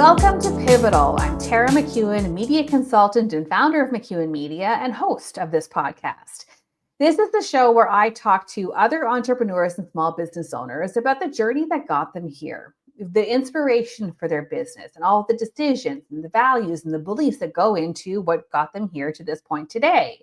Welcome to Pivotal. I'm Tara McEwen, media consultant and founder of McEwen Media and host of this podcast. This is the show where I talk to other entrepreneurs and small business owners about the journey that got them here, the inspiration for their business, and all the decisions and the values and the beliefs that go into what got them here to this point today.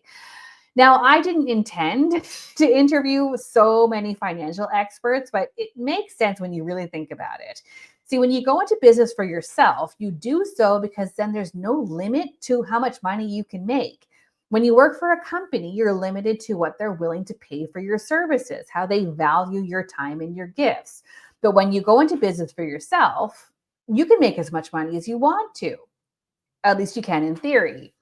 Now, I didn't intend to interview so many financial experts, but it makes sense when you really think about it. See, when you go into business for yourself, you do so because then there's no limit to how much money you can make. When you work for a company, you're limited to what they're willing to pay for your services, how they value your time and your gifts. But when you go into business for yourself, you can make as much money as you want to. At least you can in theory.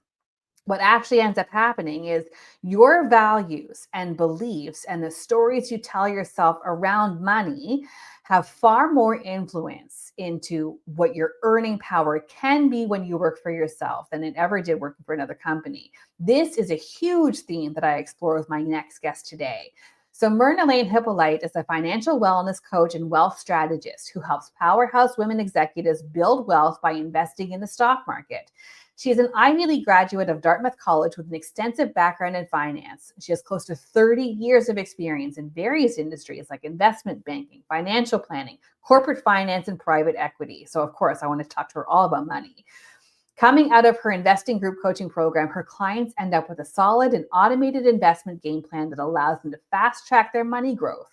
What actually ends up happening is your values and beliefs and the stories you tell yourself around money have far more influence into what your earning power can be when you work for yourself than it ever did working for another company. This is a huge theme that I explore with my next guest today. So Myrna Laine-Hyppolite is a financial wellness coach and wealth strategist who helps powerhouse women executives build wealth by investing in the stock market. She is an Ivy League graduate of Dartmouth College with an extensive background in finance. She has close to 30 years of experience in various industries like investment banking, financial planning, corporate finance, and private equity. So, of course, I want to talk to her all about money. Coming out of her investing group coaching program, her clients end up with a solid and automated investment game plan that allows them to fast track their money growth.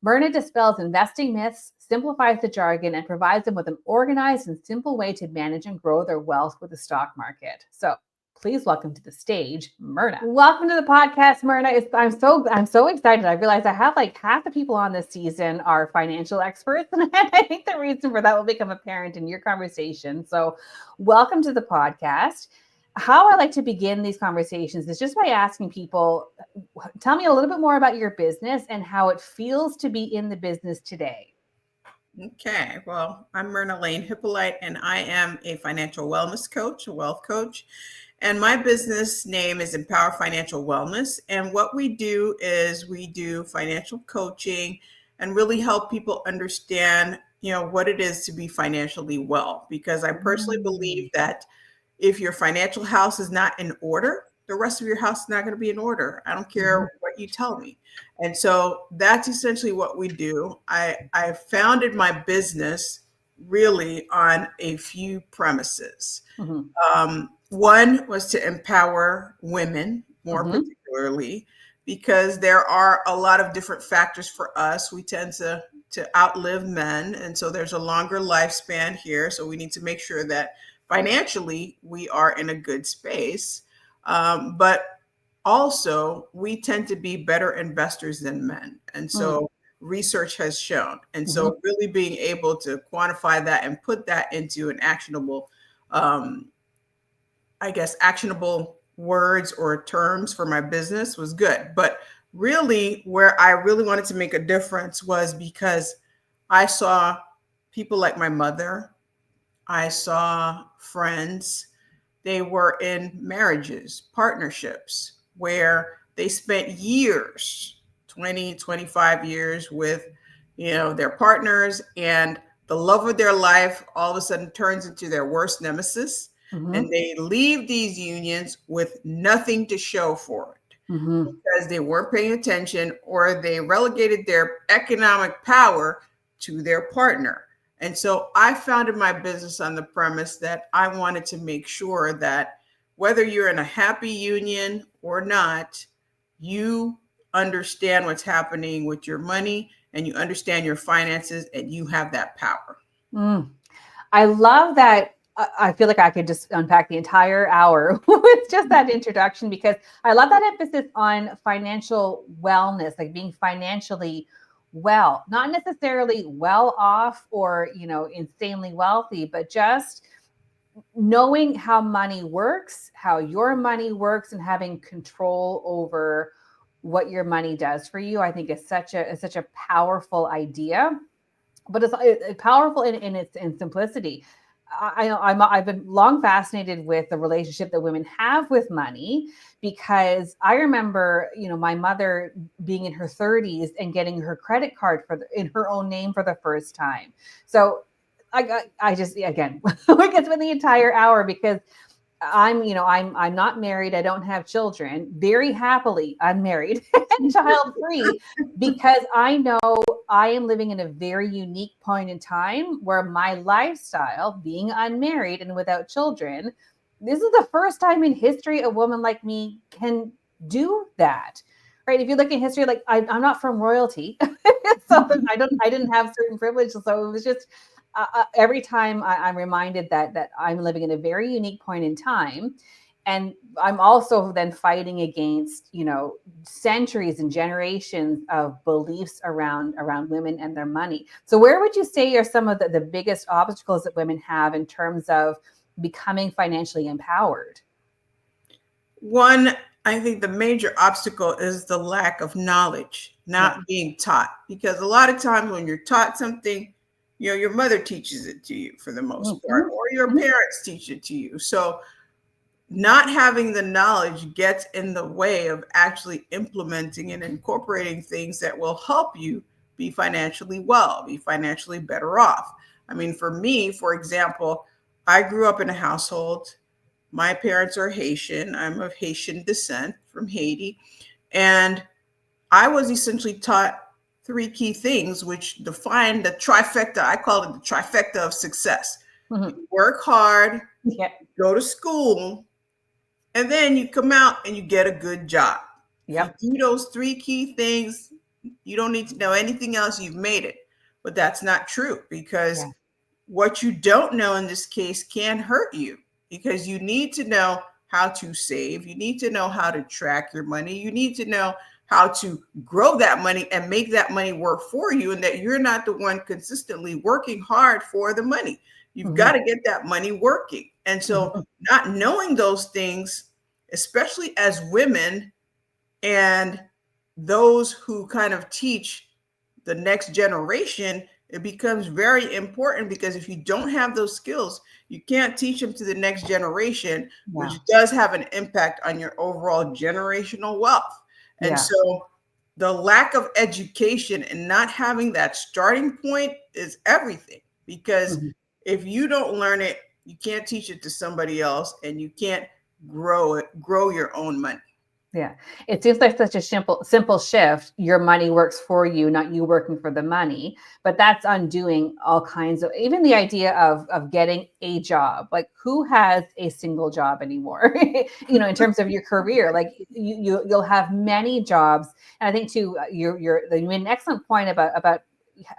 Myrna dispels investing myths, simplifies the jargon, and provides them with an organized and simple way to manage and grow their wealth with the stock market. So please welcome to the stage, Myrna. Welcome to the podcast, Myrna. I'm so excited. I realize I have like half the people on this season are financial experts, and I think the reason for that will become apparent in your conversation. So welcome to the podcast. How I like to begin these conversations is just by asking people, tell me a little bit more about your business and how it feels to be in the business today. Okay, well, I'm Myrna Laine-Hyppolite, and I am a financial wellness coach, a wealth coach. And my business name is Empower Financial Wellness. And what we do is we do financial coaching and really help people understand, what it is to be financially well. Because I personally believe that if your financial house is not in order, the rest of your house is not going to be in order. I don't care what you tell me. And so that's essentially what we do. I founded my business really on a few premises. One was to empower women more particularly, because there are a lot of different factors for us. We tend to outlive men. And so there's a longer lifespan here. So we need to make sure that financially we are in a good space. But also we tend to be better investors than men. And so research has shown. And so really being able to quantify that and put that into an actionable, actionable words or terms for my business was good. But really where I really wanted to make a difference was because I saw people like my mother, I saw friends, they were in marriages, partnerships, where they spent years, 20, 25 years with, their partners, and the love of their life all of a sudden turns into their worst nemesis. And they leave these unions with nothing to show for it because they weren't paying attention, or they relegated their economic power to their partner. And so I founded my business on the premise that I wanted to make sure that whether you're in a happy union or not, you understand what's happening with your money and you understand your finances and you have that power. I love that. I feel like I could just unpack the entire hour with just that introduction, because I love that emphasis on financial wellness, like being financially well, not necessarily well off or, insanely wealthy, but just knowing how money works, how your money works, and having control over what your money does for you. I think is such a powerful idea, but it's powerful in its simplicity. I've been long fascinated with the relationship that women have with money, because I remember, my mother being in her 30s and getting her credit card in her own name for the first time. So I just, again, we could spend the entire hour because I'm not married. I don't have children. Very happily unmarried and child free because I know I am living in a very unique point in time where my lifestyle, being unmarried and without children, this is the first time in history a woman like me can do that. Right. If you look at history, like I'm not from royalty. So I didn't have certain privileges. So it was just every time I'm reminded that I'm living in a very unique point in time. And I'm also then fighting against, centuries and generations of beliefs around women and their money. So where would you say are some of the biggest obstacles that women have in terms of becoming financially empowered? One, I think the major obstacle is the lack of knowledge, not being taught. Because a lot of times when you're taught something, your mother teaches it to you for the most part, or your parents teach it to you. So not having the knowledge gets in the way of actually implementing and incorporating things that will help you be financially well, be financially better off. I mean, for me, for example, I grew up in a household. My parents are Haitian. I'm of Haitian descent from Haiti. And I was essentially taught three key things, which define the trifecta. I call it the trifecta of success. You work hard, go to school, and then you come out and you get a good job. If you do those three key things, you don't need to know anything else. You've made it. But that's not true, because what you don't know in this case can hurt you, because you need to know how to save. You need to know how to track your money. You need to know how to grow that money and make that money work for you, and that you're not the one consistently working hard for the money. You've got to get that money working. And so not knowing those things, especially as women and those who kind of teach the next generation, it becomes very important, because if you don't have those skills, you can't teach them to the next generation, which does have an impact on your overall generational wealth. And so the lack of education and not having that starting point is everything, because if you don't learn it, you can't teach it to somebody else, and you can't grow your own money. Yeah. It seems like such a simple shift. Your money works for you, not you working for the money. But that's undoing all kinds of, even the idea of getting a job. Like, who has a single job anymore? In terms of your career, like you'll have many jobs. And I think too, you made an excellent point about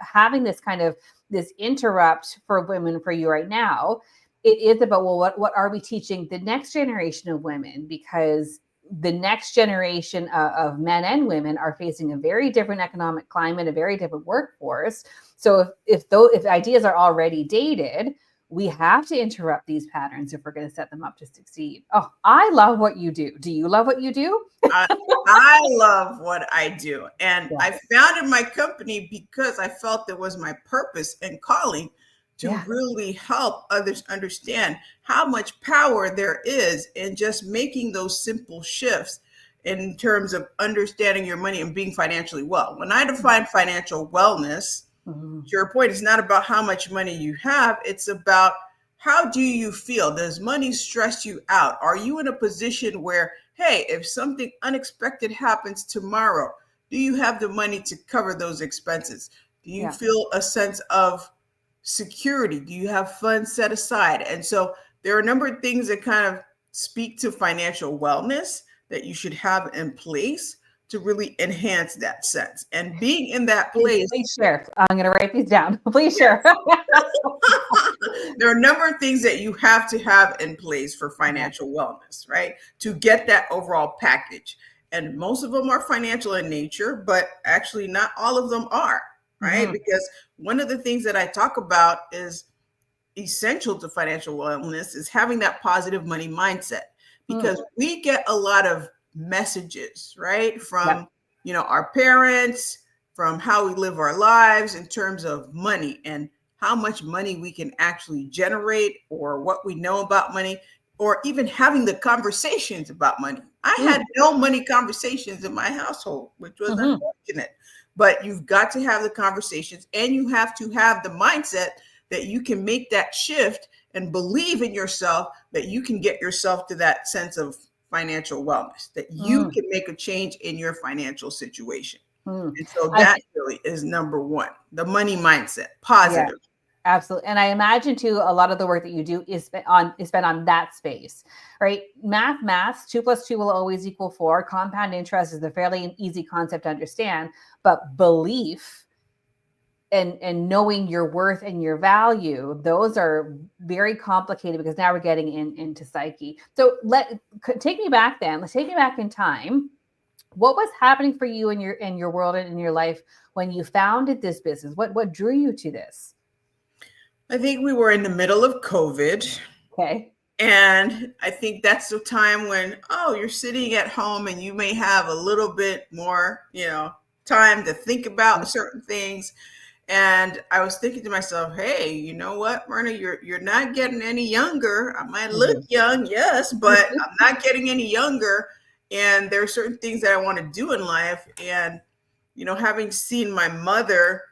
having this kind of this interrupt for women for you right now. It is about, well, what are we teaching the next generation of women? Because the next generation of men and women are facing a very different economic climate, a very different workforce. So if ideas are already dated, we have to interrupt these patterns if we're going to set them up to succeed. Oh, I love what you do. Do you love what you do? I love what I do. And I founded my company because I felt it was my purpose and calling to really help others understand how much power there is in just making those simple shifts in terms of understanding your money and being financially well. When I define financial wellness, to your point, it's not about how much money you have. It's about, how do you feel? Does money stress you out? Are you in a position where, hey, if something unexpected happens tomorrow, do you have the money to cover those expenses? Do you feel a sense of security? Do you have funds set aside? And so there are a number of things that kind of speak to financial wellness that you should have in place to really enhance that sense. And being in that place. Please share. I'm going to write these down. Please share. There are a number of things that you have to have in place for financial wellness, right? To get that overall package. And most of them are financial in nature, but actually not all of them are. Right? Because one of the things that I talk about is essential to financial wellness is having that positive money mindset, because we get a lot of messages, right? From, our parents, from how we live our lives in terms of money and how much money we can actually generate, or what we know about money, or even having the conversations about money. I had no money conversations in my household, which was unfortunate. But you've got to have the conversations, and you have to have the mindset that you can make that shift and believe in yourself, that you can get yourself to that sense of financial wellness, that you can make a change in your financial situation. And so I that really is number one, the money mindset, Yeah, positive. absolutely. And I imagine too, a lot of the work that you do is spent on that space, right? Maths, 2 + 2 will always equal 4. Compound interest is a fairly easy concept to understand, but belief and knowing your worth and your value, those are very complicated, because now we're getting into psyche. So take me back then. Let's take me back in time. What was happening for you in your world and in your life when you founded this business? What drew you to this? I think we were in the middle of COVID. Okay. And I think that's the time when, you're sitting at home and you may have a little bit more, time to think about certain things. And I was thinking to myself, hey, you know what, Myrna, you're not getting any younger. I might look young, yes, but I'm not getting any younger. And there are certain things that I want to do in life. And, having seen my mother,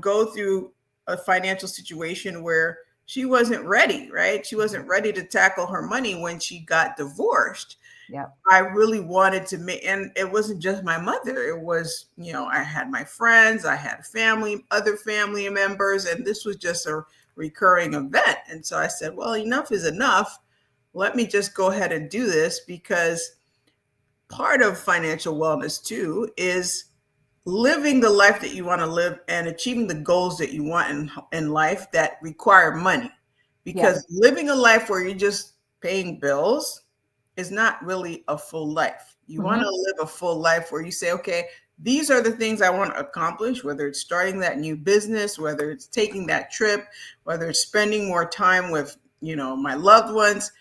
go through a financial situation where she wasn't ready, right? She wasn't ready to tackle her money when she got divorced. Yeah. I really wanted to make, and it wasn't just my mother. It was, I had my friends, I had family, other family members, and this was just a recurring event. And so I said, well, enough is enough. Let me just go ahead and do this, because part of financial wellness too is living the life that you want to live and achieving the goals that you want in life that require money. Because living a life where you're just paying bills is not really a full life. You want to live a full life where you say, okay, these are the things I want to accomplish, whether it's starting that new business, whether it's taking that trip, whether it's spending more time with, my loved ones.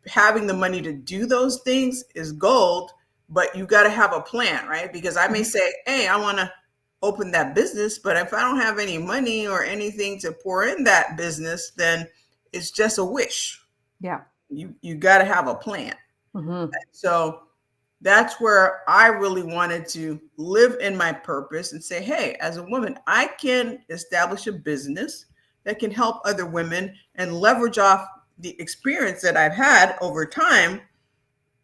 Having the money to do those things is gold, but you got to have a plan, right? Because I may say, hey, I want to open that business, but if I don't have any money or anything to pour in that business, then it's just a wish. Yeah. You got to have a plan. So that's where I really wanted to live in my purpose and say, hey, as a woman, I can establish a business that can help other women and leverage off the experience that I've had over time,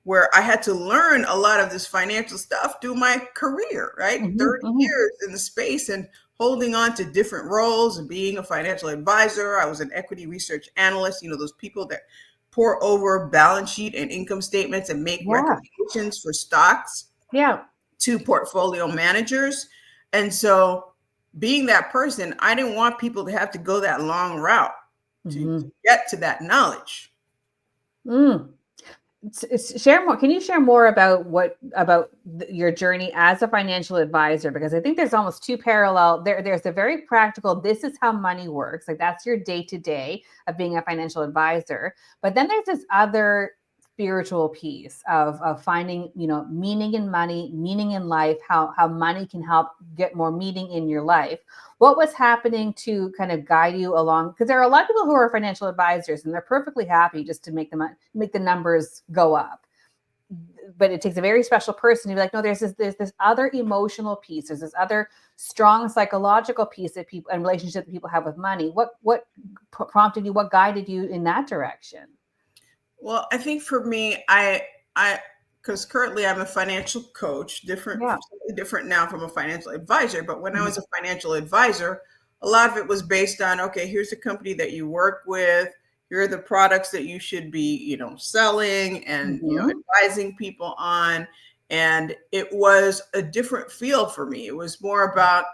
where I had to learn a lot of this financial stuff through my career, right? 30 years in the space and holding on to different roles and being a financial advisor. I was an equity research analyst, those people that pour over balance sheet and income statements and make recommendations for stocks to portfolio managers. And so being that person, I didn't want people to have to go that long route to get to that knowledge. Share more. Can you share more about your journey as a financial advisor? Because I think there's almost two parallel. There's a very practical, this is how money works. Like that's your day to day of being a financial advisor. But then there's this other spiritual piece of finding, meaning in money, meaning in life, how money can help get more meaning in your life. What was happening to kind of guide you along? Because there are a lot of people who are financial advisors and they're perfectly happy just to make the numbers go up. But it takes a very special person to be like, no, there's this other emotional piece. There's this other strong psychological piece that people and relationship that people have with money. What prompted you? What guided you in that direction? Well, I think for me, because currently I'm a financial coach, different now from a financial advisor. But when I was a financial advisor, a lot of it was based on, okay, here's the company that you work with. Here are the products that you should be, selling and, advising people on. And it was a different feel for me. It was more about,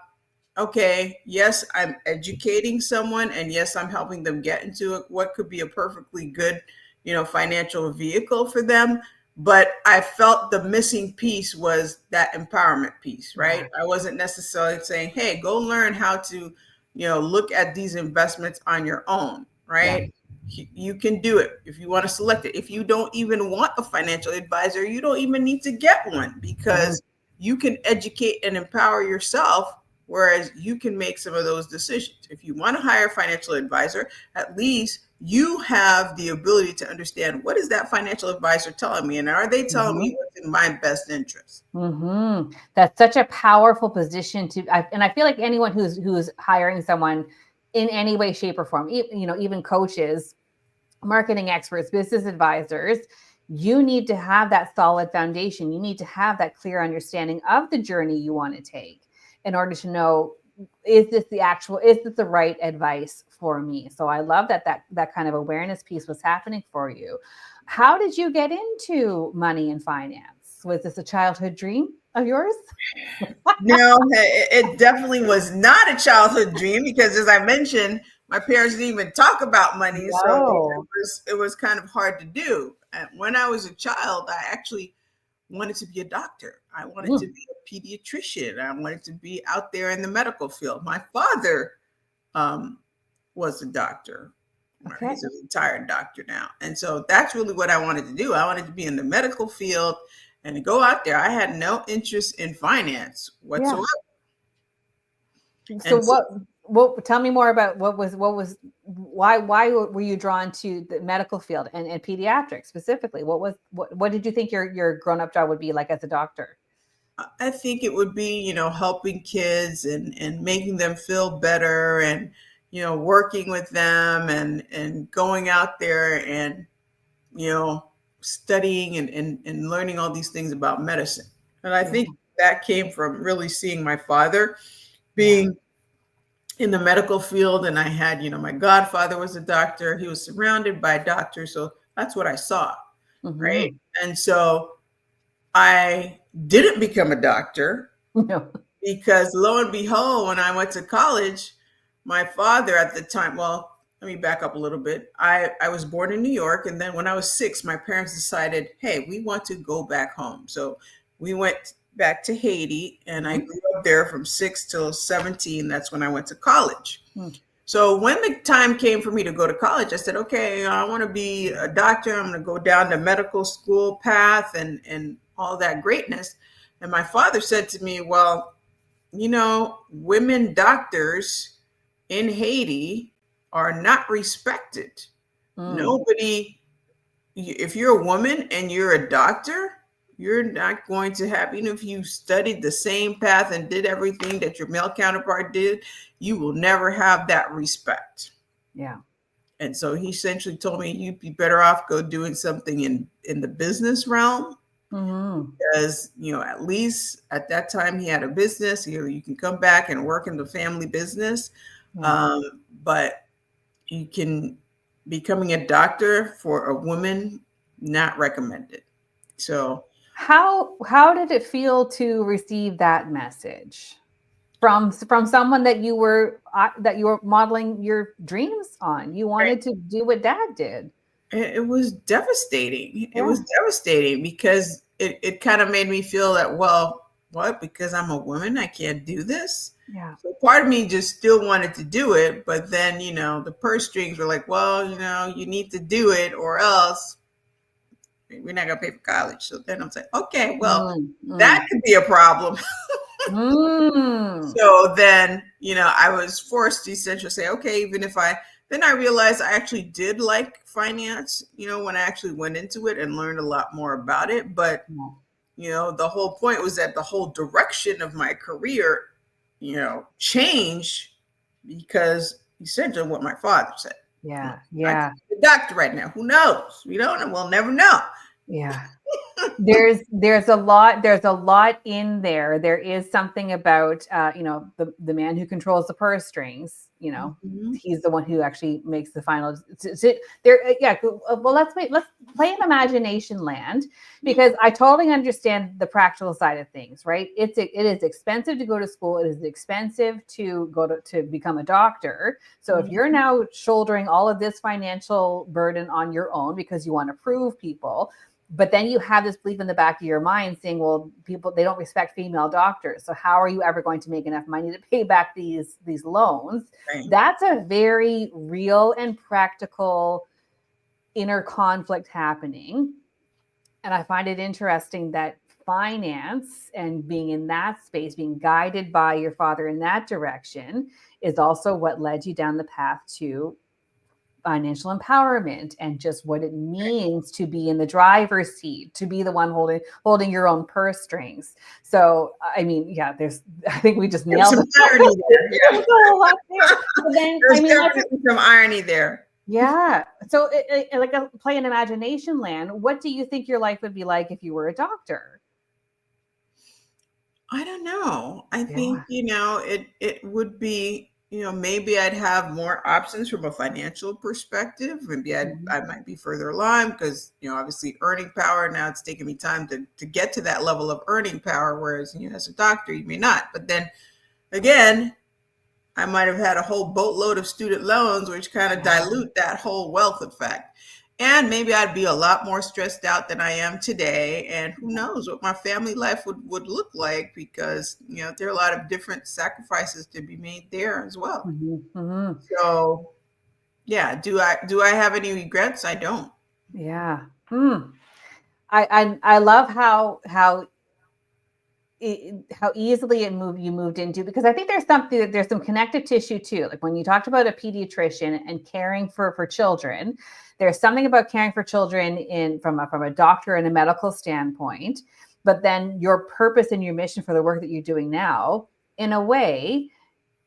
okay, yes, I'm educating someone, and yes, I'm helping them get into what could be a perfectly good, financial vehicle for them. But I felt the missing piece was that empowerment piece, right? I wasn't necessarily saying, hey, go learn how to, look at these investments on your own, right? You can do it if you want to select it. If you don't even want a financial advisor, you don't even need to get one, because you can educate and empower yourself, whereas you can make some of those decisions. If you want to hire a financial advisor, at least you have the ability to understand, what is that financial advisor telling me? And are they telling me what's in my best interest? That's such a powerful position and I feel like anyone who's hiring someone in any way, shape, or form. Even coaches, marketing experts, business advisors, you need to have that solid foundation. You need to have that clear understanding of the journey you want to take in order to know, is this the right advice for me? So I love that kind of awareness piece was happening for you. How did you get into money and finance? Was this a childhood dream of yours? No, it definitely was not a childhood dream because, as I mentioned, my parents didn't even talk about money, so No. it was kind of hard to do. And when I was a child, I actually wanted to be a doctor. I wanted to be a pediatrician. I wanted to be out there in the medical field. My father was a doctor. Okay. He's a retired doctor now. And so that's really what I wanted to do. I wanted to be in the medical field and to go out there. I had no interest in finance whatsoever. Yeah. So what tell me more about why were you drawn to the medical field and pediatrics specifically? What did you think your grown-up job would be like as a doctor? I think it would be, helping kids and making them feel better and, working with them and going out there and, studying and learning all these things about medicine. And I think that came from really seeing my father being in the medical field. And I had, my godfather was a doctor. He was surrounded by doctors. So that's what I saw. Right. And so I didn't become a doctor because lo and behold, when I went to college, my father at the time, well, let me back up a little bit. I was born in New York. And then when I was 6, my parents decided, hey, we want to go back home. So we went back to Haiti and I grew up there from 6 till 17. That's when I went to college. So when the time came for me to go to college, I said, okay, I want to be a doctor. I'm going to go down the medical school path and all that greatness. And my father said to me, well, women doctors in Haiti are not respected. Nobody, if you're a woman and you're a doctor, you're not going to have, even if you studied the same path and did everything that your male counterpart did, you will never have that respect. Yeah. And so he essentially told me, you'd be better off go doing something in the business realm. Because, at least at that time he had a business. You can come back and work in the family business. But you can, becoming a doctor for a woman, not recommended. So how did it feel to receive that message from someone that you were modeling your dreams on? You wanted to do what Dad did. It was devastating. It was devastating because it kind of made me feel that, well, what? Because I'm a woman, I can't do this. Yeah. So part of me just still wanted to do it, but then, the purse strings were like, well, you need to do it or else we're not gonna pay for college. So then I'm saying, okay, well, that could be a problem. So then, I was forced to essentially say, okay, then I realized I actually did like finance, when I actually went into it and learned a lot more about it. But, the whole point was that the whole direction of my career, changed because essentially what my father said. Yeah. I could be a doctor right now. Who knows? We don't know. We'll never know. Yeah. There's a lot in there. There is something about the man who controls the purse strings. He's the one who actually makes the final. Well, let's play in imagination land, because I totally understand the practical side of things. Right? It is expensive to go to school. It is expensive to go to become a doctor. So if you're now shouldering all of this financial burden on your own because you want to prove people. But then you have this belief in the back of your mind saying, well, people, they don't respect female doctors. So how are you ever going to make enough money to pay back these loans? Right. That's a very real and practical inner conflict happening. And I find it interesting that finance and being in that space, being guided by your father in that direction, is also what led you down the path to financial empowerment and just what it means to be in the driver's seat, to be the one holding your own purse strings. So, I mean, yeah, I think we just There's nailed some it. irony there. Yeah. There's a whole lot there. But then, There's I mean, definitely some irony there. yeah. So, like a play in imagination land, what do you think your life would be like if you were a doctor? I don't know. I think, Yeah. it would be, maybe I'd have more options from a financial perspective. Maybe Mhm. I might be further along because, obviously earning power. Now it's taking me time to get to that level of earning power. Whereas, as a doctor, you may not. But then again, I might have had a whole boatload of student loans, which kind of Yeah. dilute that whole wealth effect. And maybe I'd be a lot more stressed out than I am today. And who knows what my family life would look like because, there are a lot of different sacrifices to be made there as well. Mhm. Mhm. So yeah, do I have any regrets? I don't. Yeah. Hmm. I love how easily you moved into, because I think there's some connective tissue too. Like when you talked about a pediatrician and caring for children, there's something about caring for children in from a doctor and a medical standpoint, but then your purpose and your mission for the work that you're doing now, in a way,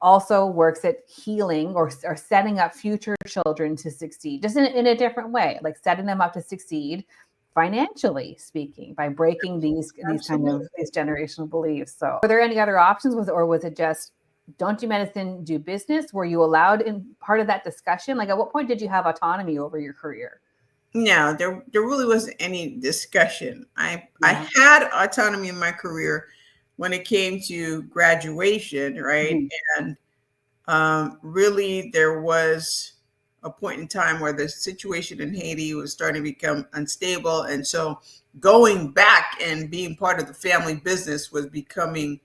also works at healing or setting up future children to succeed, just in a different way, like setting them up to succeed financially speaking by breaking these kind of Absolutely. these generational beliefs. So were there any other options, or was it just don't do medicine, do business? Were you allowed in part of that discussion? Like at what point did you have autonomy over your career? No, there really wasn't any discussion. I Yeah. had autonomy in my career when it came to graduation, right? Mhm. And really, there was a point in time where the situation in Haiti was starting to become unstable. And so going back and being part of the family business was becoming,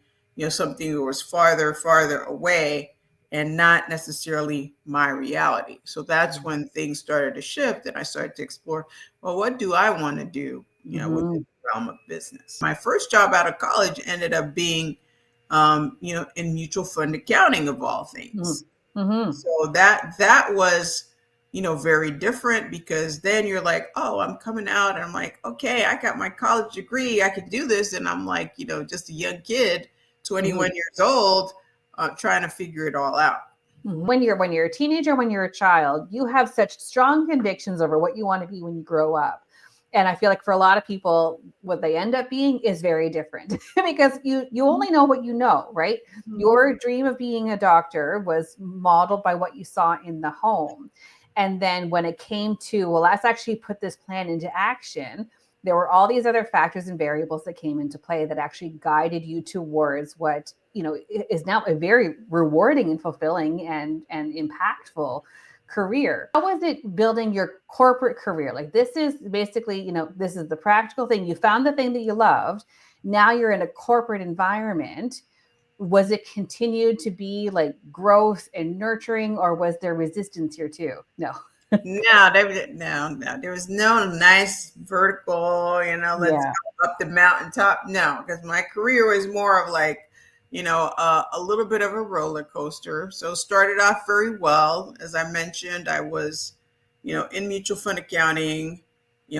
something that was farther away and not necessarily my reality. So that's when things started to shift and I started to explore, well, what do I want to do, within Mhm. the realm of business? My first job out of college ended up being in mutual fund accounting of all Mhm. things. Mhm. So that was, very different because then you're like, oh, I'm coming out and I'm like, okay, I got my college degree, I can do this. And I'm like, just a young kid, Mhm. 21 years old, trying to figure it all out. When you're a teenager, when you're a child, you have such strong convictions over what you want to be when you grow up. And I feel like for a lot of people, what they end up being is very different because you only know what you know, right? Mhm. Your dream of being a doctor was modeled by what you saw in the home. And then when it came to, well, let's actually put this plan into action, there were all these other factors and variables that came into play that actually guided you towards what is now a very rewarding and fulfilling and impactful career. How was it building your corporate career? Like this is basically, this is the practical thing. You found the thing that you loved. Now you're in a corporate environment. Was it continued to be like growth and nurturing, or was there resistance here too? No. No, there was no nice vertical, let's Yeah. go up the mountaintop. No, because my career was more of like, a little bit of a roller coaster. So started off very well. As I mentioned, I was, in mutual fund accounting.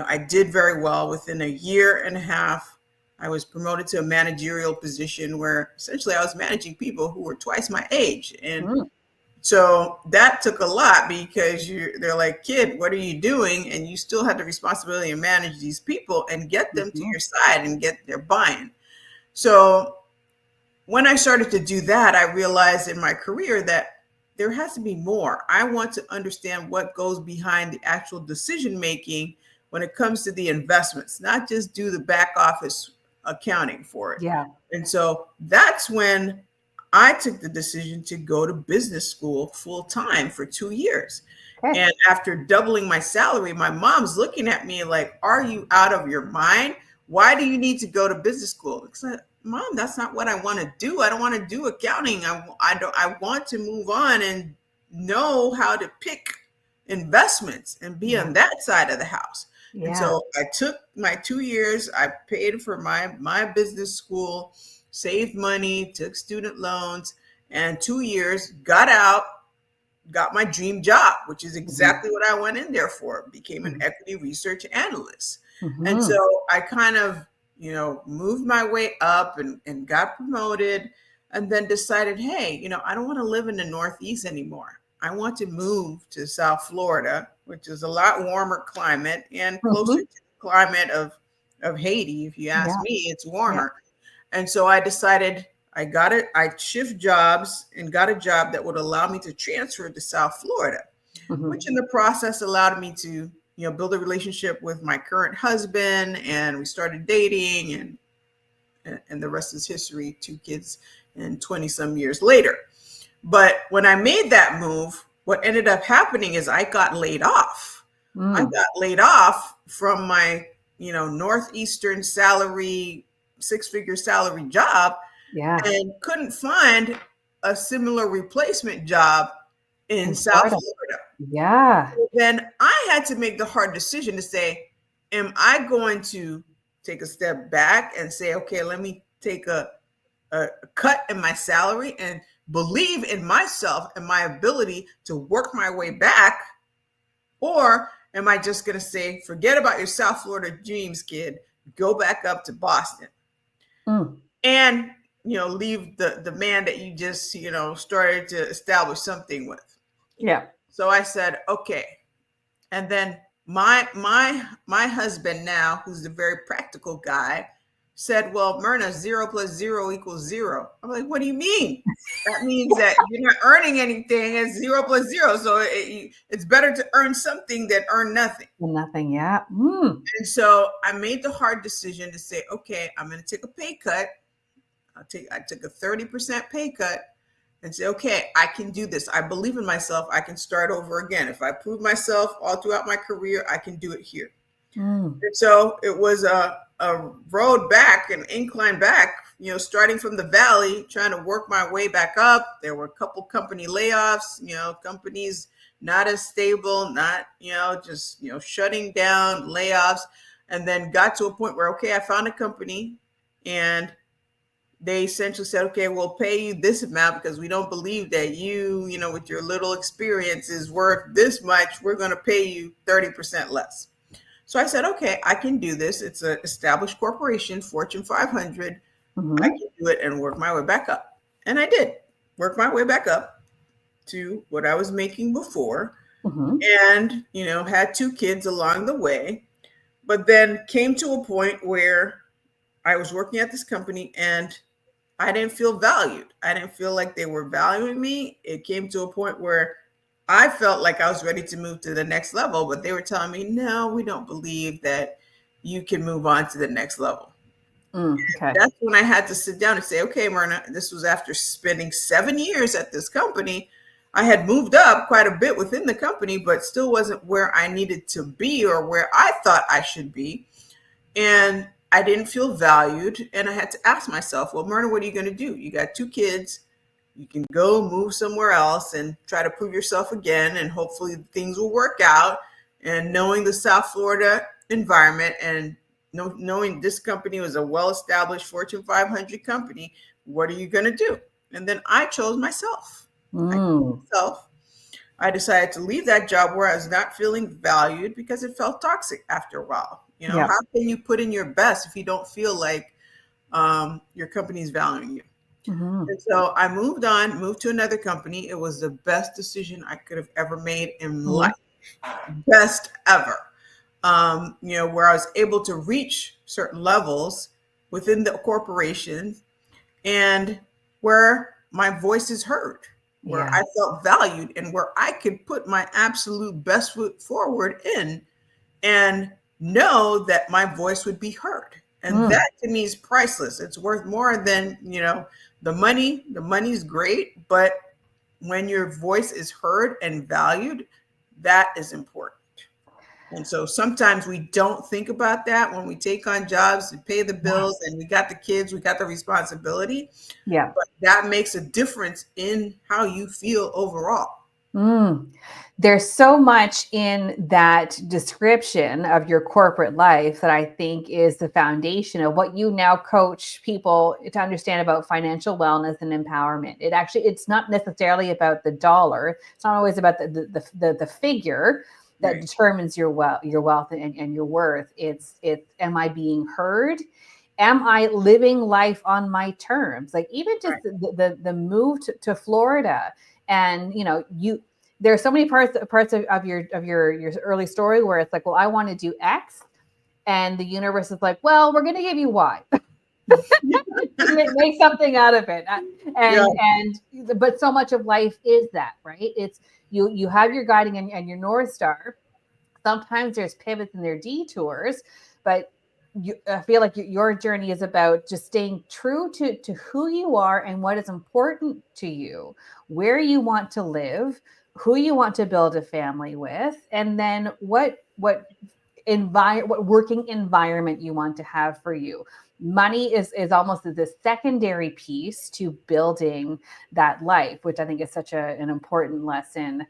I did very well within a year and a half. I was promoted to a managerial position where essentially I was managing people who were twice my age. And Mm. so that took a lot because they're like, kid, what are you doing? And you still had the responsibility to manage these people and get them to Mhm. your side and get their buy-in. So when I started to do that, I realized in my career that there has to be more. I want to understand what goes behind the actual decision making when it comes to the investments, not just do the back office accounting for it. Yeah. And so that's when I took the decision to go to business school full time for 2 years. Okay. And after doubling my salary, my mom's looking at me like, are you out of your mind? Why do you need to go to business school? Because Mom, that's not what I want to do. I don't want to do accounting. I want to move on and know how to pick investments and be Yeah. on that side of the house. And Yeah. so I took my 2 years, I paid for my business school, saved money, took student loans, and 2 years, got out, got my dream job, which is exactly what I went in there for. Became an equity research analyst. And so I kind of, moved my way up and got promoted, and then decided, hey, I don't want to live in the Northeast anymore. I want to move to South Florida, which is a lot warmer climate and closer to the climate of Haiti. If you ask me, it's warmer. And so I decided I shift jobs and got a job that would allow me to transfer to South Florida, which in the process allowed me to, build a relationship with my current husband, and we started dating, and the rest is history, 2 kids and 20 some years later. But when I made that move, what ended up happening is I got laid off. I got laid off from my, Northeastern salary, 6-figure salary job, and couldn't find a similar replacement job in South Florida. So then I had to make the hard decision to say, am I going to take a step back and say, okay, let me take a cut in my salary and believe in myself and my ability to work my way back? Or am I just going to say, forget about your South Florida dreams, kid, go back up to Boston and, leave the man that you just, started to establish something with. So I said, okay. And then my husband now, who's a very practical guy, said, well, Myrna, 0 + 0 = 0. I'm like, what do you mean? That means that you're not earning anything. It's 0 + 0. So it's better to earn something than earn nothing. Nothing, And so I made the hard decision to say, okay, I'm going to take a pay cut. I took a 30% pay cut and say, okay, I can do this. I believe in myself. I can start over again. If I prove myself all throughout my career, I can do it here. And so it was a road back, an incline back, starting from the valley, trying to work my way back up. There were a couple company layoffs, companies not as stable, not, just, shutting down, layoffs, and then got to a point where, okay, I found a company and they essentially said, okay, we'll pay you this amount because we don't believe that you, with your little experience is worth this much. We're going to pay you 30% less. So I said, okay, I can do this. It's an established corporation, Fortune 500. I can do it and work my way back up. And I did work my way back up to what I was making before, and, had 2 kids along the way, but then came to a point where I was working at this company and I didn't feel valued. I didn't feel like they were valuing me. It came to a point where I felt like I was ready to move to the next level, but they were telling me, no, we don't believe that you can move on to the next level. That's when I had to sit down and say, okay, Myrna, this was after spending 7 years at this company. I had moved up quite a bit within the company, but still wasn't where I needed to be or where I thought I should be. And I didn't feel valued. And I had to ask myself, well, Myrna, what are you going to do? You got 2 kids. You can go move somewhere else and try to prove yourself again. And hopefully things will work out. And knowing the South Florida environment and knowing this company was a well-established Fortune 500 company, what are you going to do? And then I chose myself. I decided to leave that job where I was not feeling valued because it felt toxic after a while. How can you put in your best if you don't feel like your company is valuing you? And so I moved to another company. It was the best decision I could have ever made in life. Best ever. Where I was able to reach certain levels within the corporation and where my voice is heard, where I felt valued and where I could put my absolute best foot forward in and know that my voice would be heard. And that to me is priceless. It's worth more than, the money. The money's great, but when your voice is heard and valued, that is important. And so sometimes we don't think about that when we take on jobs and pay the bills and we got the kids, we got the responsibility. But that makes a difference in how you feel overall. Mm. There's so much in that description of your corporate life that I think is the foundation of what you now coach people to understand about financial wellness and empowerment. It's not necessarily about the dollar. It's not always about the figure that Right. determines your wealth and your worth. It's am I being heard? Am I living life on my terms? Like even just Right. the move to Florida, and there are so many parts of your early story where it's like, well, I want to do X, and the universe is like, well, we're going to give you Y. Make something out of it. Yeah. But so much of life is that, right? It's you have your guiding and your North Star. Sometimes there's pivots and there are detours, but I feel like your journey is about just staying true to who you are and what is important to you, where you want to live, who you want to build a family with, and then what working environment you want to have for you. Money is almost the secondary piece to building that life, which I think is such an important lesson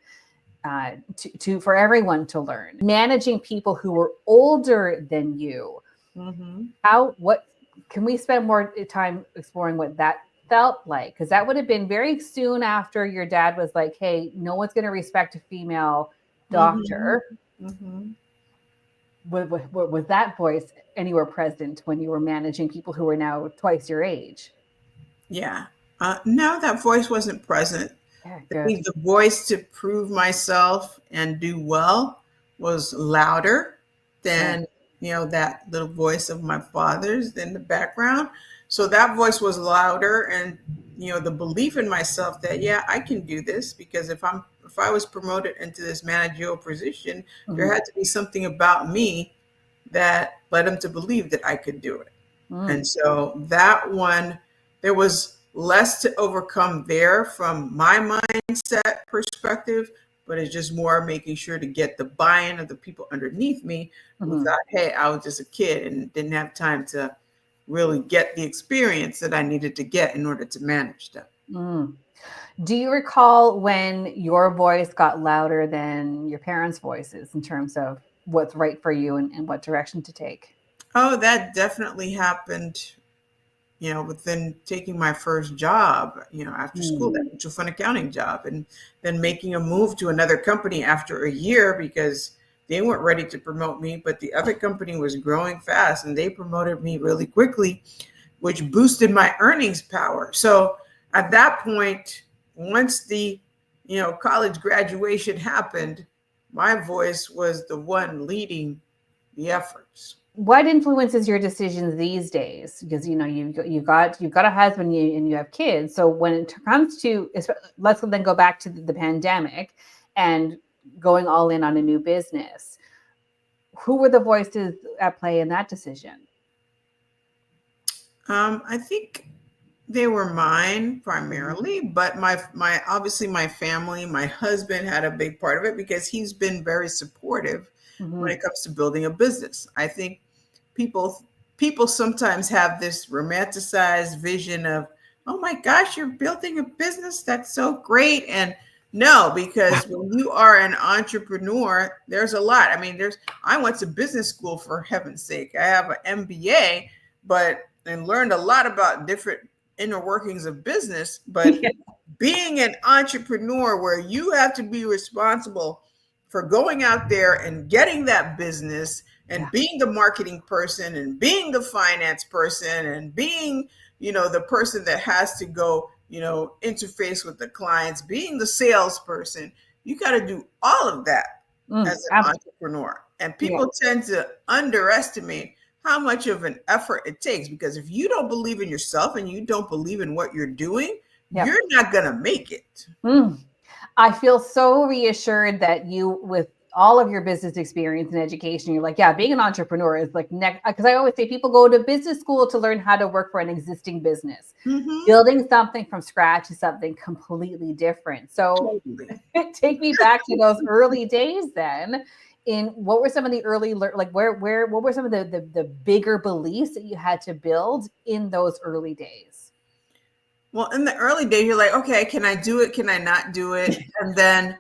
for everyone to learn. Managing people who were older than you. Mm-hmm. What can we spend more time exploring what that felt like? Because that would have been very soon after your dad was like, hey, no one's going to respect a female Mm-hmm. doctor. Mm-hmm. Was that voice anywhere present when you were managing people who were now twice your age? Yeah. No, that voice wasn't present. Yeah, I good. think the voice to prove myself and do well was louder Yeah. than, that little voice of my father's in the background. So that voice was louder, and, the belief in myself that, yeah, I can do this, because if I was promoted into this managerial position, there Mhm. had to be something about me that led him to believe that I could do it. Mm. And so that one, there was less to overcome there from my mindset perspective, but it's just more making sure to get the buy-in of the people underneath me who Mhm. thought, hey, I was just a kid and didn't have time to really get the experience that I needed to get in order to manage them. Mm. Do you recall when your voice got louder than your parents' voices in terms of what's right for you and what direction to take? Oh, that definitely happened, within taking my first job, after school, Mm. that mutual fund accounting job, and then making a move to another company after a year because they weren't ready to promote me, but the other company was growing fast and they promoted me really quickly, which boosted my earnings power. So at that point, once the, college graduation happened, my voice was the one leading the efforts. What influences your decisions these days? Because you've got a husband, and you have kids. So when it comes to, let's then go back to the pandemic and going all in on a new business. Who were the voices at play in that decision? I think they were mine Mhm. primarily, but my obviously my family, my husband had a big part of it because he's been very supportive when Mhm. it comes to building a business. I think people people sometimes have this romanticized vision of, oh my gosh, you're building a business, that's so great. And no, because when you are an entrepreneur, there's a lot. I mean, I went to business school, for heaven's sake. I have an MBA, but and learned a lot about different inner workings of business. But Yeah. being an entrepreneur, where you have to be responsible for going out there and getting that business and Yeah. being the marketing person and being the finance person and being, the person that has to go, interface with the clients, being the salesperson, you got to do all of that Mm, as an entrepreneur. And yeah. people tend to underestimate how much of an effort it takes, because if you don't believe in yourself and you don't believe in what you're doing, Yeah. you're not going to make it. Mm. I feel so reassured that you, with all of your business experience and education, you're like, yeah, being an entrepreneur is like next. Because I always say people go to business school to learn how to work for an existing business. Mm-hmm. Building something from scratch is something completely different. So Totally. take me back to those early days then. In what were some of the early like where what were some of the bigger beliefs that you had to build in those early days? Well, in the early days, you're like, okay, can I do it? Can I not do it? And then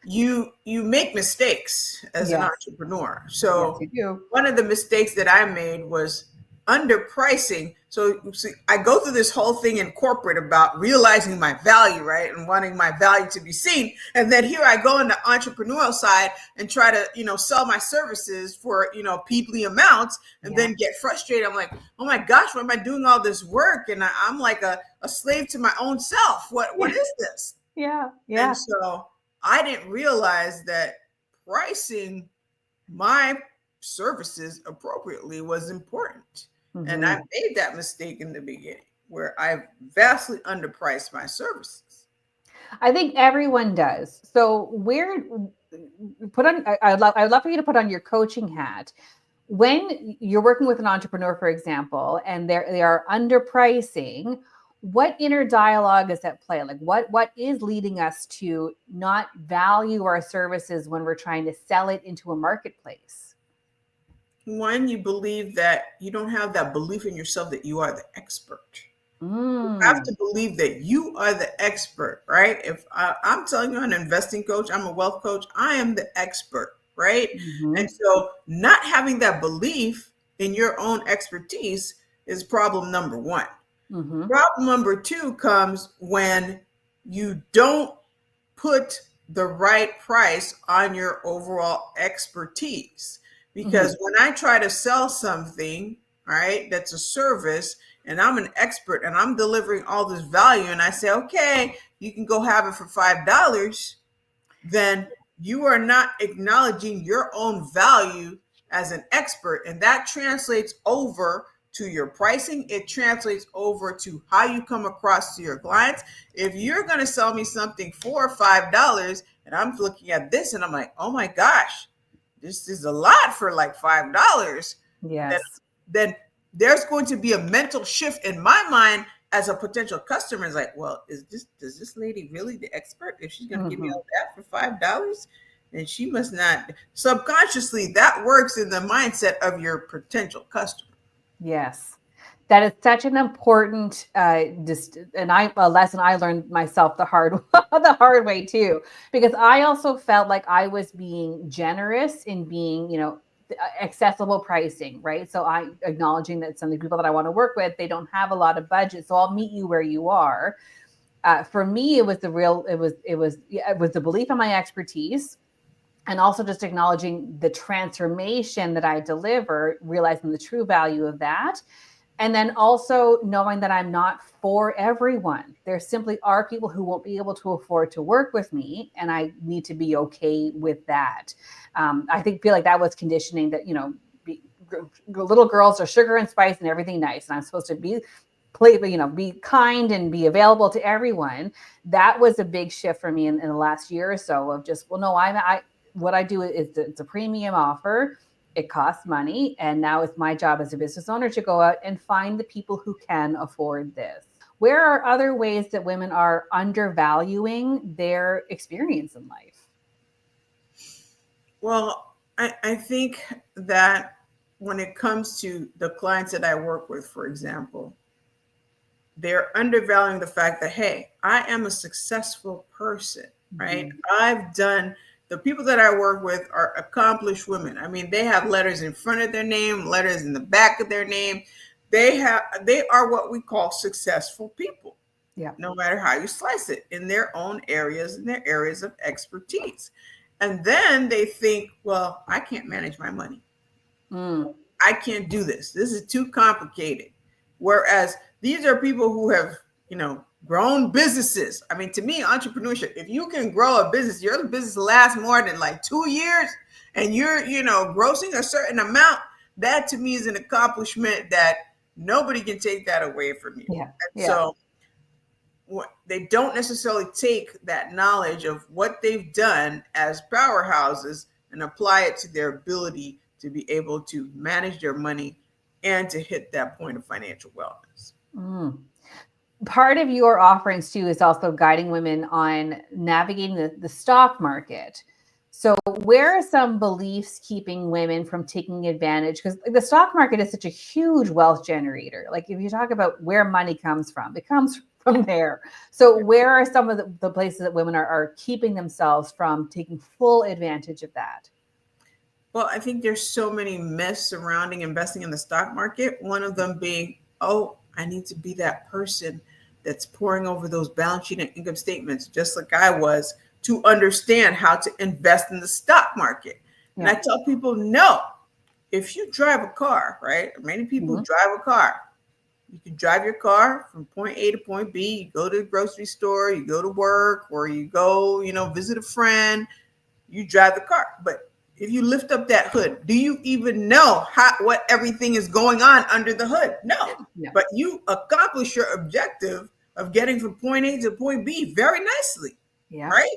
you make mistakes as an Yes. entrepreneur. Yes, So you do. one of the mistakes that I made was underpricing. So see, I go through this whole thing in corporate about realizing my value, right? And wanting my value to be seen. And then here I go in the entrepreneurial side and try to, sell my services for, peebly amounts, and Yeah. then get frustrated. I'm like, oh my gosh, why am I doing all this work? And I'm like a slave to my own self. What is this? Yeah. And Yeah. so I didn't realize that pricing my services appropriately was important. And I Mhm. made that mistake in the beginning where I vastly underpriced my services. I think everyone does. So where put on I'd love for you to put on your coaching hat. When you're working with an entrepreneur, for example, and they are underpricing, what inner dialogue is at play? Like what is leading us to not value our services when we're trying to sell it into a marketplace? One, you believe that you don't have that belief in yourself that you are the expert. You have Mm. to believe that you are the expert, right? If I'm telling you, I'm an investing coach, I'm a wealth coach, I am the expert, right? And Hmm. so, not having that belief in your own expertise is problem number one. Hmm. Problem number two comes when you don't put the right price on your overall expertise. Hmm. Because when I try to sell something, all right, that's a service, and I'm an expert and I'm delivering all this value, and I say, okay, you can go have it for $5, then you are not acknowledging your own value as an expert. And that translates over to your pricing. It translates over to how you come across to your clients. If you're going to sell me something for $5 and I'm looking at this and I'm like, oh my gosh, this is a lot for like $5, then, Yes. then there's going to be a mental shift in my mind as a potential customer. Is like, well, does this lady really the expert? If she's going to give me Hmm. all that for $5, then she must not. Subconsciously, that works in the mindset of your potential customer. Yes. That is such an important a lesson I learned myself the hard the hard way too, because I also felt like I was being generous in being, accessible pricing, right? So I acknowledging that some of the people that I want to work with, they don't have a lot of budget, so I'll meet you where you are. For me, it was it was the belief in my expertise, and also just acknowledging the transformation that I deliver, realizing the true value of that. And then also knowing that I'm not for everyone. There simply are people who won't be able to afford to work with me, and I need to be okay with that. Feel like that was conditioning that, little girls are sugar and spice and everything nice, and I'm supposed to be kind and be available to everyone. That was a big shift for me in the last year or so of just, well, no, I what I do is it's a premium offer. It costs money. And now it's my job as a business owner to go out and find the people who can afford this. Where are other ways that women are undervaluing their experience in life? Well, I think that when it comes to the clients that I work with, for example, they're undervaluing the fact that, hey, I am a successful person, right? Mhm. The people that I work with are accomplished women. I mean, they have letters in front of their name, letters in the back of their name. They are what we call successful people, Yeah. no matter how you slice it, in their own areas, in their areas of expertise. And then they think, well, I can't manage my money. Mm. I can't do this. This is too complicated. Whereas these are people who have, grown businesses. I mean, to me, entrepreneurship, if you can grow a business, your business lasts more than like 2 years and you're, grossing a certain amount, that to me is an accomplishment that nobody can take that away from you. Yeah. And Yeah. so they don't necessarily take that knowledge of what they've done as powerhouses and apply it to their ability to be able to manage their money and to hit that point of financial wellness. Mm. Part of your offerings too is also guiding women on navigating the stock market. So, where are some beliefs keeping women from taking advantage? Because the stock market is such a huge wealth generator. Like, if you talk about where money comes from, it comes from there. So where are some of the places that women are keeping themselves from taking full advantage of that? Well, I think there's so many myths surrounding investing in the stock market. One of them being, oh, I need to be that person that's pouring over those balance sheet and income statements, just like I was, to understand how to invest in the stock market. And I tell people, no, if you drive a car, right? Many people drive a car. You can drive your car from point A to point B. You go to the grocery store, you go to work, or you go, visit a friend. You drive the car. But if you lift up that hood, do you even know what everything is going on under the hood? No. But you accomplish your objective of getting from point A to point B very nicely, right?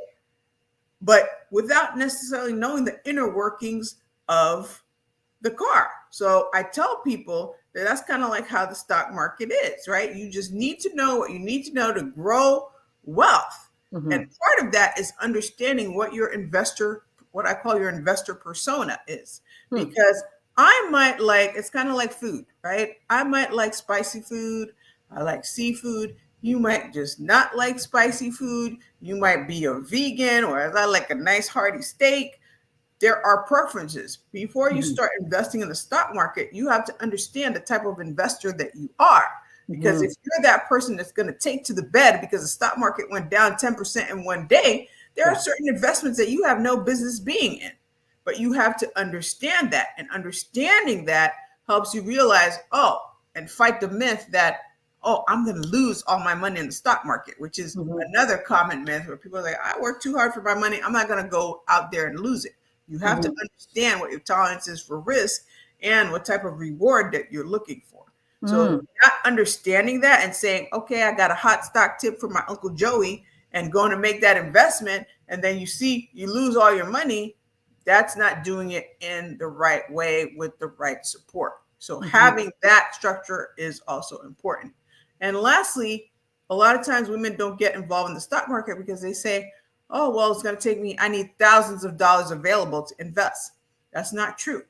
But without necessarily knowing the inner workings of the car. So I tell people that that's kind of like how the stock market is, right? You just need to know what you need to know to grow wealth. And part of that is understanding what I call your investor persona is. Because I might it's kind of like food, right? I might like spicy food. I like seafood. You might just not like spicy food. You might be a vegan, or I like a nice hearty steak. There are preferences. Before you start investing in the stock market, you have to understand the type of investor that you are. Because if you're that person that's going to take to the bed because the stock market went down 10% in one day, there are certain investments that you have no business being in. But you have to understand that. And understanding that helps you realize, and fight the myth that, I'm going to lose all my money in the stock market, which is another common myth where people are like, I work too hard for my money. I'm not going to go out there and lose it. You have to understand what your tolerance is for risk and what type of reward that you're looking for. So not understanding that and saying, okay, I got a hot stock tip from my Uncle Joey and going to make that investment, and then you lose all your money, that's not doing it in the right way with the right support. So having that structure is also important. And lastly, a lot of times women don't get involved in the stock market because they say, oh, well, it's going to take me, I need thousands of dollars available to invest. That's not true.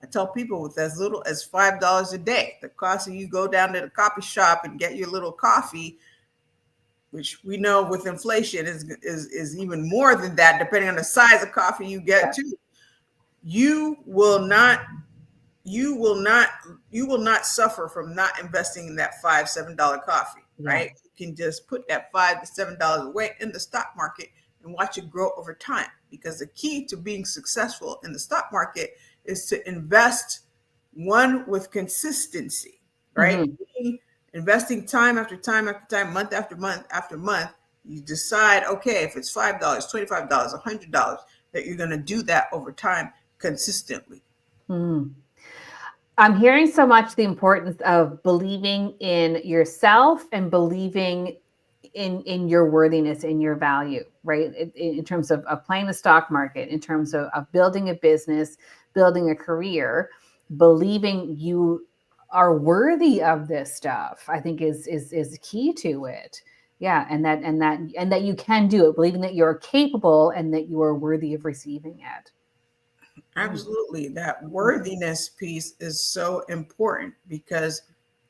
I tell people with as little as $5 a day, the cost of you go down to the coffee shop and get your little coffee, which we know with inflation is even more than that, depending on the size of coffee you get too. You will not suffer from not investing in that $5-7 coffee, right? You can just put that $5 to $7 away in the stock market and watch it grow over time. Because the key to being successful in the stock market is to invest with consistency, right? Investing time after time after time, month after month after month. You decide, okay, if it's $5, $25, $100, that you're going to do that over time consistently. I'm hearing so much the importance of believing in yourself and believing in your worthiness, in your value, right? In terms of playing the stock market, in terms of building a business, building a career, believing you are worthy of this stuff, I think is key to it. Yeah. And that you can do it, believing that you're capable and that you are worthy of receiving it. Absolutely. That worthiness piece is so important because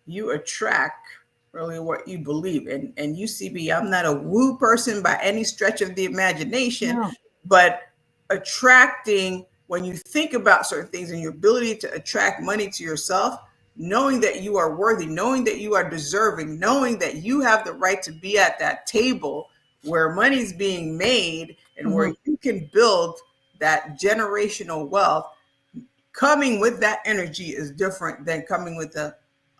you attract really what you believe. And UCB, I'm not a woo person by any stretch of the imagination, but attracting, when you think about certain things and your ability to attract money to yourself, knowing that you are worthy, knowing that you are deserving, knowing that you have the right to be at that table where money's being made and where you can build that generational wealth, coming with that energy is different than coming with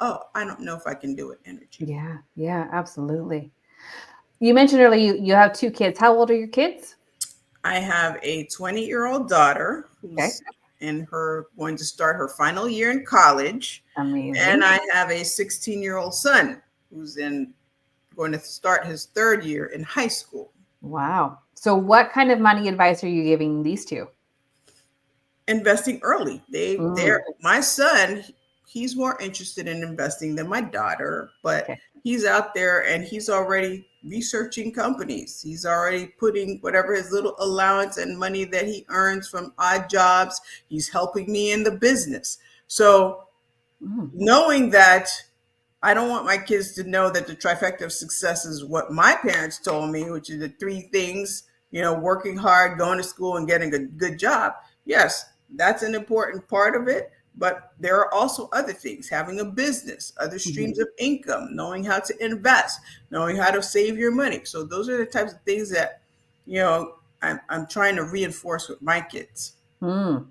I don't know if I can do it energy. Yeah, absolutely. You mentioned earlier you have 2 kids. How old are your kids? I have a 20-year-old daughter who's going to start her final year in college. Amazing. And I have a 16-year-old son who's going to start his 3rd year in high school. Wow. So what kind of money advice are you giving these 2? Investing early. My son, he's more interested in investing than my daughter, but he's out there and he's already researching companies. He's already putting whatever his little allowance and money that he earns from odd jobs. He's helping me in the business. So knowing that I don't want my kids to know that the trifecta of success is what my parents told me, which is the three things, working hard, going to school, and getting a good job. Yes, that's an important part of it. But there are also other things, having a business, other streams of income, knowing how to invest, knowing how to save your money. So those are the types of things that, I'm trying to reinforce with my kids. Mm.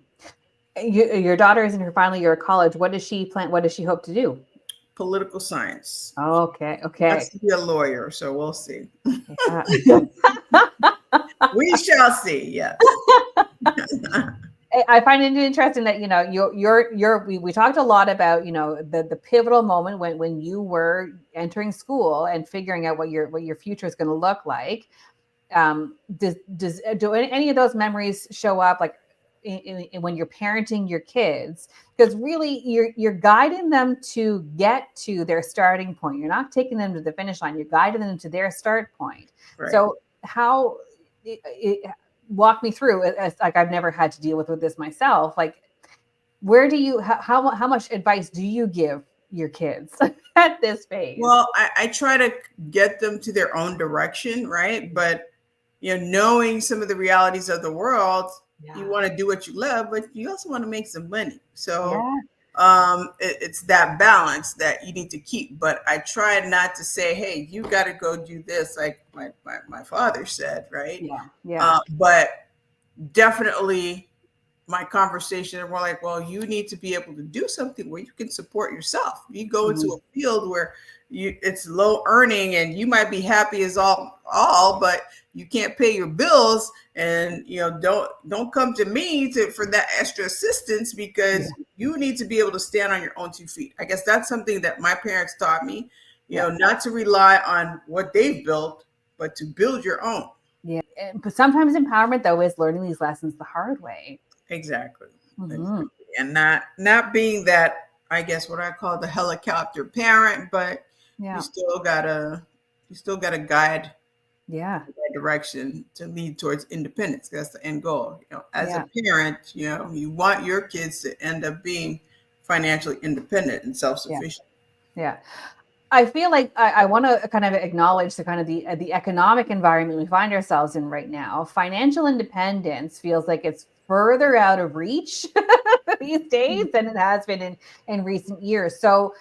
Your daughter is in her final year of college. What does she plan? What does she hope to do? Political science. Okay. She wants Okay. to be a lawyer, so we'll see. Yeah. We shall see. Yes. I find it interesting that we talked a lot about the pivotal moment when you were entering school and figuring out what your future is going to look like. Do any of those memories show up like when you're parenting your kids? Because really you're guiding them to get to their starting point. You're not taking them to the finish line. You're guiding them to their start point. Right. So how walk me through it, as like I've never had to deal with this myself. Like, where do you how much advice do you give your kids at this phase? Well, I try to get them to their own direction, right? But knowing some of the realities of the world, you want to do what you love, but you also want to make some money. So it's that balance that you need to keep. But I try not to say, hey, you got to go do this, like my father said, right? But definitely my conversation are more like, well, you need to be able to do something where you can support yourself. You go into a field where it's low earning and you might be happy as all, but you can't pay your bills, and don't come to me for that extra assistance, because you need to be able to stand on your own 2 feet. I guess that's something that my parents taught me, not to rely on what they've built, but to build your own. Yeah. But sometimes empowerment, though, is learning these lessons the hard way. Exactly. And not being that, I guess, what I call the helicopter parent, but you still gotta guide that direction to lead towards independence. That's the end goal. As a parent, you want your kids to end up being financially independent and self-sufficient. Yeah. I feel like I want to kind of acknowledge the kind of the economic environment we find ourselves in right now. Financial independence feels like it's further out of reach these days than it has been in recent years. So,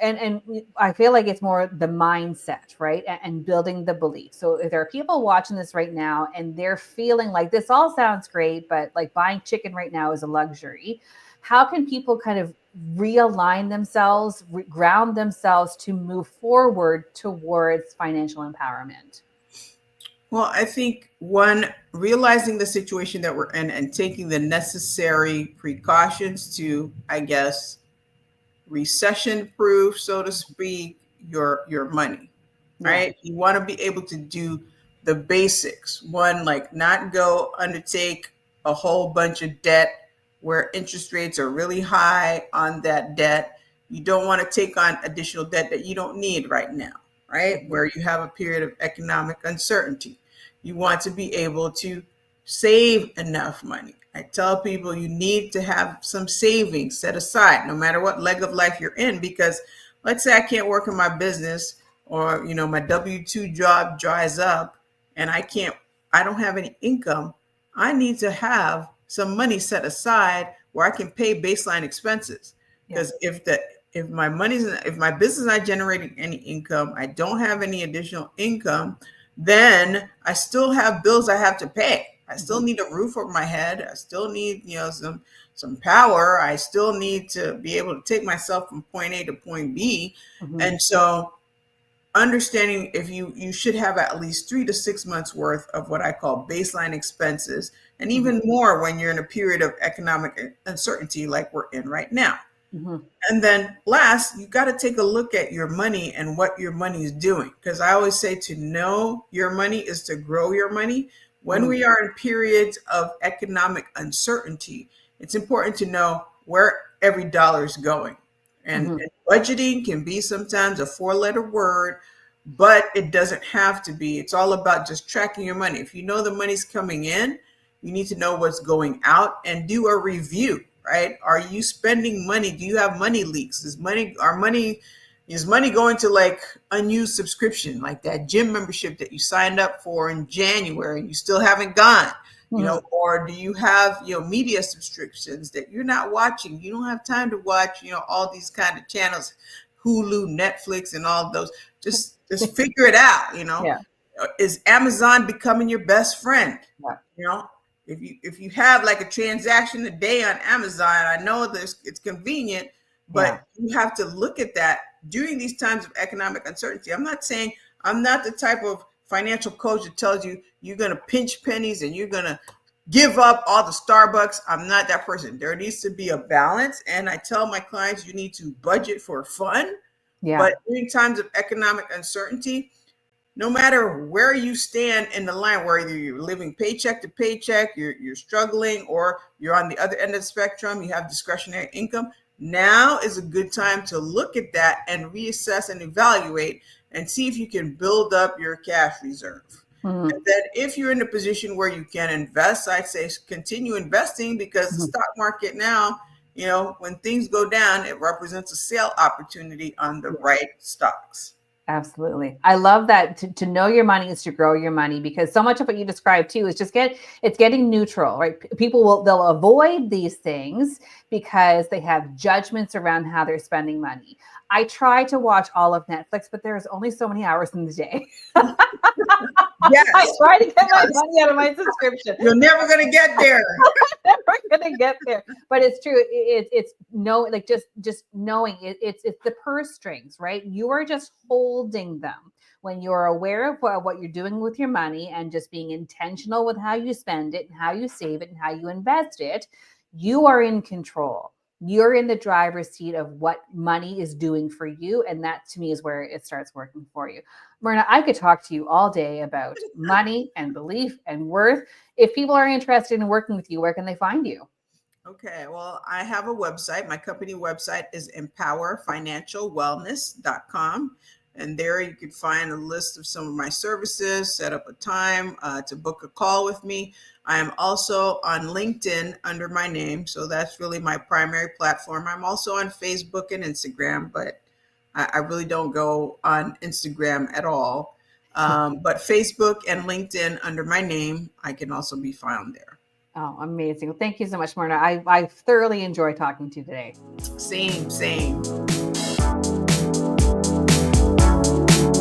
and I feel like it's more the mindset, right? And building the belief. So if there are people watching this right now and they're feeling like this all sounds great, but like buying chicken right now is a luxury, how can people kind of realign themselves, ground themselves to move forward towards financial empowerment? Well, I think one, realizing the situation that we're in and taking the necessary precautions to, I guess, recession proof, so to speak, your money, right? You want to be able to do the basics. One, like not go undertake a whole bunch of debt where interest rates are really high on that debt. You don't want to take on additional debt that you don't need right now, right? Where you have a period of economic uncertainty. You want to be able to save enough money. I tell people you need to have some savings set aside, no matter what leg of life you're in, because let's say I can't work in my business, or my W-2 job dries up and I don't have any income. I need to have some money set aside where I can pay baseline expenses. Because if my business is not generating any income, I don't have any additional income, then I still have bills I have to pay. I still need a roof over my head. I still need, some power. I still need to be able to take myself from point A to point B. And so understanding if you should have at least 3 to 6 months worth of what I call baseline expenses, and even more when you're in a period of economic uncertainty like we're in right now. And then last, you got to take a look at your money and what your money is doing. Because I always say to know your money is to grow your money. When we are in periods of economic uncertainty, it's important to know where every dollar is going. And budgeting can be sometimes a 4-letter word, but it doesn't have to be. It's all about just tracking your money. If you know the money's coming in, you need to know what's going out and do a review, right? Are you spending money? Do you have money leaks? Is money going to like unused subscription, like that gym membership that you signed up for in January and you still haven't gone? Or do you have, media subscriptions that you're not watching? You don't have time to watch, all these kind of channels, Hulu, Netflix, and all those. Just figure it out. Yeah. Is Amazon becoming your best friend? Yeah. If you have like a transaction a day on Amazon, I know that it's convenient, but you have to look at that during these times of economic uncertainty. I'm not the type of financial coach that tells you you're going to pinch pennies and you're going to give up all the Starbucks. I'm not that person. There needs to be a balance. And I tell my clients, you need to budget for fun. Yeah. But during times of economic uncertainty, no matter where you stand in the line, whether you're living paycheck to paycheck, you're struggling, or you're on the other end of the spectrum, you have discretionary income, now is a good time to look at that and reassess and evaluate and see if you can build up your cash reserve. And then if you're in a position where you can invest, I'd say continue investing, because the stock market now, when things go down, it represents a sale opportunity on the right stocks. Absolutely. I love that to know your money is to grow your money, because so much of what you described too is just it's getting neutral, right? They'll avoid these things because they have judgments around how they're spending money. I try to watch all of Netflix, but there's only so many hours in the day. Yes. I try to get my money out of my subscription. You're never going to get there. Never going to get there. But it's true. It's just knowing it's the purse strings, right? You are just holding them. When you're aware of what you're doing with your money and just being intentional with how you spend it and how you save it and how you invest it, you are in control. You're in the driver's seat of what money is doing for you. And that to me is where it starts working for you. Myrna, I could talk to you all day about money and belief and worth. If people are interested in working with you, where can they find you? Okay, well, I have a website. My company website is empowerfinancialwellness.com. And there you can find a list of some of my services, set up a time to book a call with me. I am also on LinkedIn under my name. So that's really my primary platform. I'm also on Facebook and Instagram, but I really don't go on Instagram at all. But Facebook and LinkedIn under my name, I can also be found there. Oh, amazing. Well, thank you so much, Myrna. I thoroughly enjoyed talking to you today. Same.